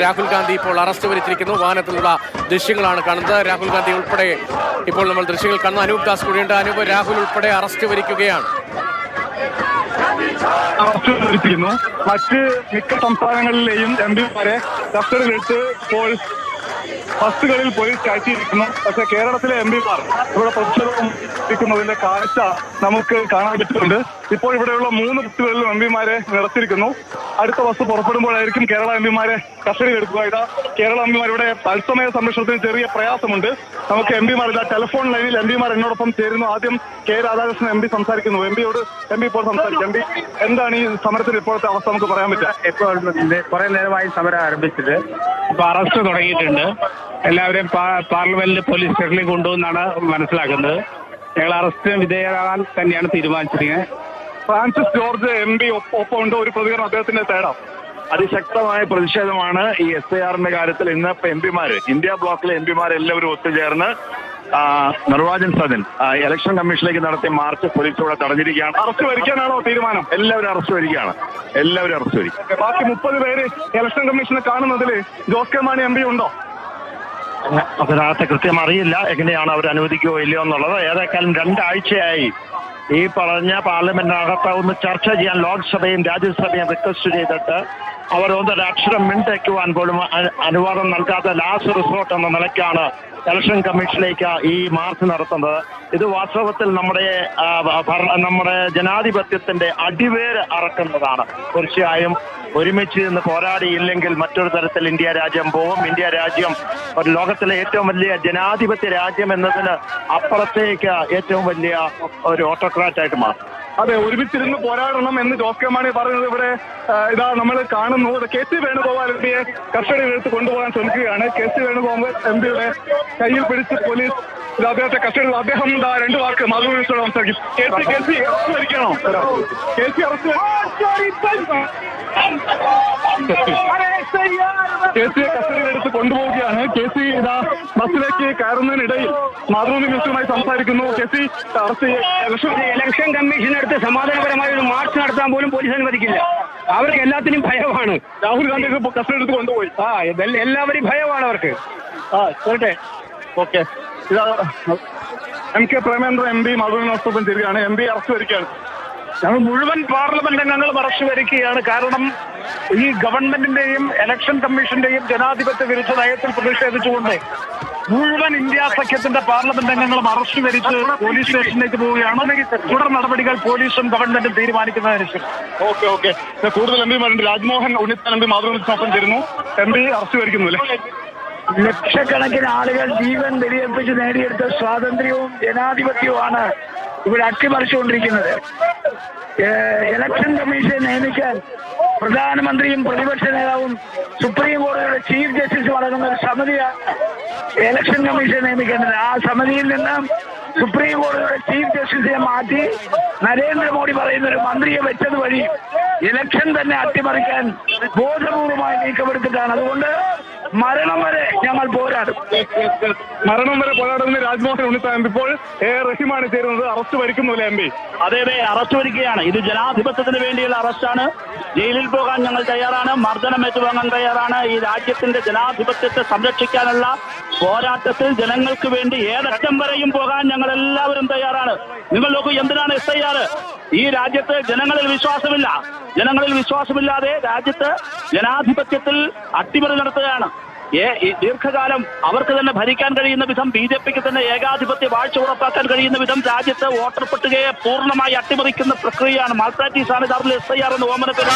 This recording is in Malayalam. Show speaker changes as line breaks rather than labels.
രാഹുൽ ഗാന്ധി ഇപ്പോൾ അറസ്റ്റ് വരിച്ചിരിക്കുന്നു. വാഹനത്തിലുള്ള ദൃശ്യങ്ങളാണ് കാണുന്നത്. രാഹുൽ ഗാന്ധി ഉൾപ്പെടെ ഇപ്പോൾ നമ്മൾ ദൃശ്യങ്ങൾ കാണുന്നു. അനൂപ് ദാസ് കൂടിയുണ്ട്. അനൂപ്, രാഹുൽ ഉൾപ്പെടെ അറസ്റ്റ് വരിക്കുകയാണ്.
മറ്റ് മിക്ക സംസ്ഥാനങ്ങളിലെയും എംപിമാരെ കസ്റ്റഡിയിലെടുത്ത് ഇപ്പോൾ ബസ്സുകളിൽ പോലീസ് കയറ്റിയിരിക്കുന്നു. പക്ഷേ കേരളത്തിലെ എംപിമാർ ഇവിടെ പ്രതിഷേധിക്കുന്നതിന്റെ കാഴ്ച നമുക്ക് കാണാൻ പറ്റുന്നുണ്ട്. ഇപ്പോൾ ഇവിടെയുള്ള 3 ബസ്സുകളിലും എംപിമാരെ നിർത്തിയിരിക്കുന്നു. അടുത്ത ബസ് പുറപ്പെടുമ്പോഴായിരിക്കും കേരള എംപിമാരെ കസ്റ്റഡിയിലെടുക്കുക. ഇതാ കേരള എംപിമാർ ഇവിടെ തത്സമയ സംരക്ഷണത്തിന് ചെറിയ പ്രയാസമുണ്ട്. നമുക്ക് എംപിമാർ ഇതാ ടെലിഫോൺ ലൈനിൽ എംപിമാർ എന്നോടൊപ്പം ചേരുന്നു. ആദ്യം കെ രാധാകൃഷ്ണൻ എംപി സംസാരിക്കുന്നു. എംപി ഇപ്പോൾ സംസാരിക്കും. എംപി, എന്താണ് ഈ സമരത്തിൽ ഇപ്പോഴത്തെ അവസ്ഥ നമുക്ക് പറയാൻ പറ്റുക?
ഇപ്പോൾ കുറെ നേരമായി സമരം ആരംഭിച്ചിട്ട് ഇപ്പൊ അറസ്റ്റ് തുടങ്ങിയിട്ടുണ്ട്. എല്ലാവരെയും പാർലമെന്റിൽ പോലീസ് സ്റ്റേഷനിൽ കൊണ്ടുവന്നാണ് മനസ്സിലാക്കുന്നത്. ഞങ്ങൾ അറസ്റ്റിന് വിധേയരാകാൻ തന്നെയാണ് തീരുമാനിച്ചിരിക്കുന്നത്.
ഫ്രാൻസിസ് ജോർജ് എംപി ഒപ്പമുണ്ട്. ഒരു പ്രതികരണം അദ്ദേഹത്തിന്റെ തേടാം.
അതിശക്തമായ പ്രതിഷേധമാണ് ഈ SIR-ന്റെ കാര്യത്തിൽ. ഇന്ന് എംപിമാര്, ഇന്ത്യ ബ്ലോക്കിലെ എംപിമാരെല്ലാവരും ഒത്തുചേർന്ന് നിർവാചൻ സദൻ ഇലക്ഷൻ കമ്മീഷനിലേക്ക് നടത്തിയ മാർച്ച് പോലീസ് ഇവിടെ തടഞ്ഞിരിക്കുകയാണ്.
അറസ്റ്റ് വരിക്കാനാണോ തീരുമാനം?
എല്ലാവരും അറസ്റ്റ് വരികയാണ്. എല്ലാവരും അറസ്റ്റ് വരിക.
ബാക്കി 30 പേര് ഇലക്ഷൻ കമ്മീഷനെ കാണുന്നതിൽ ജോസ് കെ മാണി എംപി ഉണ്ടോ?
അതിനകത്ത് കൃത്യം അറിയില്ല എങ്ങനെയാണ് അവർ അനുവദിക്കുകയോ ഇല്ലയോ എന്നുള്ളത്. ഏതായാലും 2 ആഴ്ചയായി ഈ പറഞ്ഞ പാർലമെന്റിനകത്ത് ഒന്ന് ചർച്ച ചെയ്യാൻ ലോക്സഭയും രാജ്യസഭയും റിക്വസ്റ്റ് ചെയ്തിട്ട് അവരൊന്നൊരു അക്ഷരം മിണ്ടയ്ക്കുവാൻ പോലും അനുവാദം നൽകാത്ത ലാസ്റ്റ് റിസോർട്ട് എന്ന നിലയ്ക്കാണ് ഇലക്ഷൻ കമ്മീഷനിലേക്ക് ഈ മാർച്ച് നടത്തുന്നത്. ഇത് വാസ്തവത്തിൽ നമ്മുടെ ജനാധിപത്യത്തിന്റെ അടിവേര് അറക്കുന്നതാണ്. തീർച്ചയായും ഒരുമിച്ച് നിന്ന് പോരാടിയില്ലെങ്കിൽ മറ്റൊരു തരത്തിൽ ഇന്ത്യ രാജ്യം പോകും. ഇന്ത്യ രാജ്യം ഒരു ലോകത്തിലെ ഏറ്റവും വലിയ ജനാധിപത്യ രാജ്യം എന്നതിന് അപ്പുറത്തേക്ക് ഏറ്റവും വലിയ ഒരു ഓട്ടോക്രാറ്റായിട്ട് മാറും.
അതെ, ഒരുമിച്ചിരുന്ന് പോരാടണം എന്ന് ജോസ് കെ മാണി പറയുന്നത് ഇവിടെ ഇതാ നമ്മൾ കാണുന്നു. KC വേണുഗോപാൽ എംപിയെ കസ്റ്റഡിയിലെടുത്ത് കൊണ്ടുപോകാൻ ശ്രമിക്കുകയാണ്. KC വേണുഗോപാൽ എംപിയുടെ കയ്യിൽ പിടിച്ച് പോലീസ് അദ്ദേഹത്തെ കസ്റ്റഡിയിൽ. അദ്ദേഹം 2 വാക്ക് മാധ്യമങ്ങളോട് സംസാരിക്കും. KC അറസ്റ്റ് വരിക്കണോ? KC അറസ്റ്റ് KCയെ കസ്റ്റഡിയിലെടുത്ത് കൊണ്ടുപോവുകയാണ്. KC ഇതാ ബസ്സിലേക്ക് കയറുന്നതിനിടയിൽ മാതൃഭൂമി സംസാരിക്കുന്നു. KC
ഇലക്ഷൻ കമ്മീഷനടുത്ത് സമാധാനപരമായ ഒരു മാർച്ച് നടത്താൻ പോലും പോലീസ് അനുവദിക്കില്ല. അവർക്ക് എല്ലാത്തിനും ഭയമാണ്.
രാഹുൽ ഗാന്ധി കസ്റ്റഡി എടുത്ത് കൊണ്ടുപോയി.
എല്ലാവരും ഭയമാണ് അവർക്ക്.
പോട്ടെ. ഓക്കെ, ഇതാ MK പ്രേമേന്ദ്ര എംപി മാതൃഭൂമിനോടൊപ്പം ചേരുകയാണ്. എംപി അറസ്റ്റ് വരികയാണ്.
ഞങ്ങൾ മുഴുവൻ പാർലമെന്റ് അംഗങ്ങളും അറസ്റ്റ് വരികയാണ്. കാരണം ഈ ഗവൺമെന്റിന്റെയും ഇലക്ഷൻ കമ്മീഷന്റെയും ജനാധിപത്യ വിരുദ്ധ നയത്തിൽ പ്രതിഷേധിച്ചുകൊണ്ട് മുഴുവൻ ഇന്ത്യ സഖ്യത്തിന്റെ പാർലമെന്റ് അംഗങ്ങളും അറസ്റ്റ് വരിച്ച് പോലീസ് സ്റ്റേഷനിലേക്ക് പോവുകയാണ്. തുടർ നടപടികൾ പോലീസും ഗവൺമെന്റും തീരുമാനിക്കുന്നതനുസരിച്ച്.
ഓക്കെ. കൂടുതൽ എംപിമാരുണ്ട്. രാജ്മോഹൻ ഉണ്ണിത്താൻ എംപി മാതൃഭൂമിനൊപ്പം ചേരുന്നു. എംപി അറസ്റ്റ് വരിക്കുന്നു അല്ലേ?
ലക്ഷക്കണക്കിന് ആളുകൾ ജീവൻ ബലിയർപ്പിച്ച് നേടിയെടുത്ത സ്വാതന്ത്ര്യവും ജനാധിപത്യവുമാണ് ഇവിടെ അട്ടിമറിച്ചുകൊണ്ടിരിക്കുന്നത്. ഇലക്ഷൻ കമ്മീഷനെ നിയമിക്കാൻ പ്രധാനമന്ത്രിയും പ്രതിപക്ഷ നേതാവും സുപ്രീം കോടതിയുടെ ചീഫ് ജസ്റ്റിസും അടങ്ങുന്ന ഒരു സമിതിയാണ് ഇലക്ഷൻ കമ്മീഷനെ നിയമിക്കേണ്ടത്. ആ സമിതിയിൽ നിന്ന് സുപ്രീം കോടതിയുടെ ചീഫ് ജസ്റ്റിസിനെ മാറ്റി നരേന്ദ്രമോദി പറയുന്ന ഒരു മന്ത്രിയെ വെച്ചത് വഴി ഇലക്ഷൻ തന്നെ അട്ടിമറിക്കാൻ ബോധപൂർവമായി നീക്കമെടുത്തിട്ടാണ്. അതുകൊണ്ട് മരണം വരെ ഞങ്ങൾ പോരാടും.
മരണം വരെ പോരാടുന്ന രാജ്മോഹൻ ഉണ്ണിത്താൻ. ഇപ്പോൾ റഹീമാണ് ചേരുന്നത്. അറസ്റ്റ് വരിക്കുന്നില്ല എംപി?
അതെ, അറസ്റ്റ് വരികയാണ്. ഇത് ജനാധിപത്യത്തിന് വേണ്ടിയുള്ള അറസ്റ്റാണ്. ജയിലിൽ പോകാൻ ഞങ്ങൾ തയ്യാറാണ്. മർദ്ദനം ഏറ്റുവാങ്ങാൻ തയ്യാറാണ്. ഈ രാജ്യത്തിന്റെ ജനാധിപത്യത്തെ സംരക്ഷിക്കാനുള്ള പോരാട്ടത്തിൽ ജനങ്ങൾക്ക് വേണ്ടി ഏതറ്റം വരെയും പോകാൻ ഞങ്ങൾ എല്ലാവരും തയ്യാറാണ്. നിങ്ങൾ നോക്കൂ, എന്തിനാണ് SIR? ഈ രാജ്യത്ത് ജനങ്ങളിൽ വിശ്വാസമില്ല. ജനങ്ങളിൽ വിശ്വാസമില്ലാതെ രാജ്യത്ത് ജനാധിപത്യത്തിൽ അട്ടിമറി നടത്തുകയാണ്. ദീർഘകാലം അവർക്ക് തന്നെ ഭരിക്കാൻ കഴിയുന്ന വിധം, BJPക്ക് തന്നെ ഏകാധിപത്യ വാഴ്ച ഉറപ്പാക്കാൻ കഴിയുന്ന വിധം രാജ്യത്ത് വോട്ടർ പട്ടികയെ പൂർണ്ണമായി അട്ടിമറിക്കുന്ന പ്രക്രിയയാണ്. മാൽപ്രാക്ടീസാണ് യഥാർത്ഥത്തിൽ SIR എന്ന് ഓമന പേര്